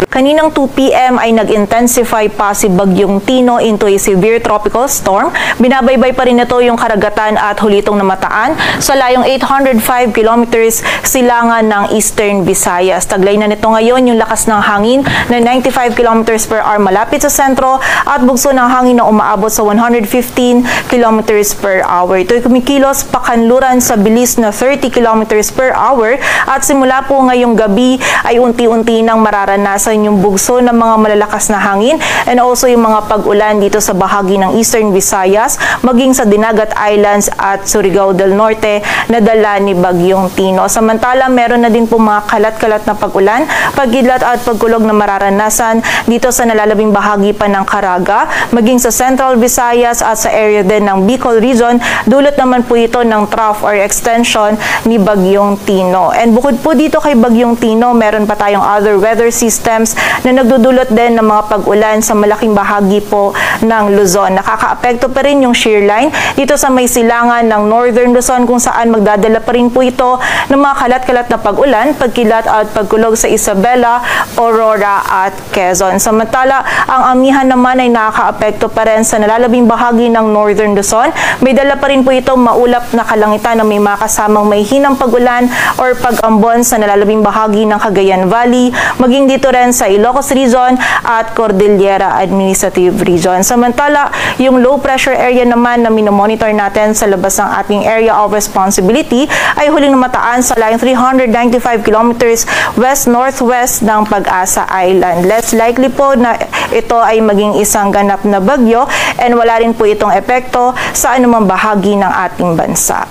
Kaninang 2 p.m. ay nag-intensify pa si Bagyong Tino into a severe tropical storm. Binabaybay pa rin ito yung Karagatan at Hulitong Namataan sa layong 805 kilometers silangan ng Eastern Visayas. Taglay na nito ngayon yung lakas ng hangin na 95 kilometers per hour malapit sa sentro at bugso ng hangin na umaabot sa 115 kilometers per hour. Ito'y kumikilos pakanluran sa bilis na 30 kilometers per hour at simula po ngayong gabi ay unti-unti nang mararanasan yung bugso ng mga malalakas na hangin and also yung mga pag-ulan dito sa bahagi ng Eastern Visayas maging sa Dinagat Islands at Surigao del Norte na dala ni Bagyong Tino. Samantala, meron na din po mga kalat-kalat na pag-ulan, pagkidlat at pagkulog na mararanasan dito sa nalalabing bahagi pa ng Caraga, maging sa Central Visayas at sa area din ng Bicol Region. Dulot naman po ito ng trough or extension ni Bagyong Tino. And bukod po dito kay Bagyong Tino, meron pa tayong other weather systems na nagdudulot din ng mga pag-ulan sa malaking bahagi po ng Luzon. Nakakaapekto pa rin yung shear line dito sa may silangan ng Northern Luzon kung saan magdadala pa rin po ito ng mga kalat-kalat na pag-ulan, pagkilat at pagkulog sa Isabela, Aurora at Quezon. Samantala, ang amihan naman ay nakakaapekto pa rin sa nalalabing bahagi ng Northern Luzon. May dala pa rin po ito maulap na kalangitan na may mga kasamang may hinang pag-ulan or pag-ambon sa nalalabing bahagi ng Cagayan Valley, maging dito rin sa Ilocos Region at Cordillera Administrative Region. Samantala, yung low pressure area naman na minomonitor natin sa labas ng ating area of responsibility ay huling namataan sa line 395 kilometers west-northwest ng Pag-asa Island. Less likely po na ito ay maging isang ganap na bagyo and wala rin po itong epekto sa anumang bahagi ng ating bansa.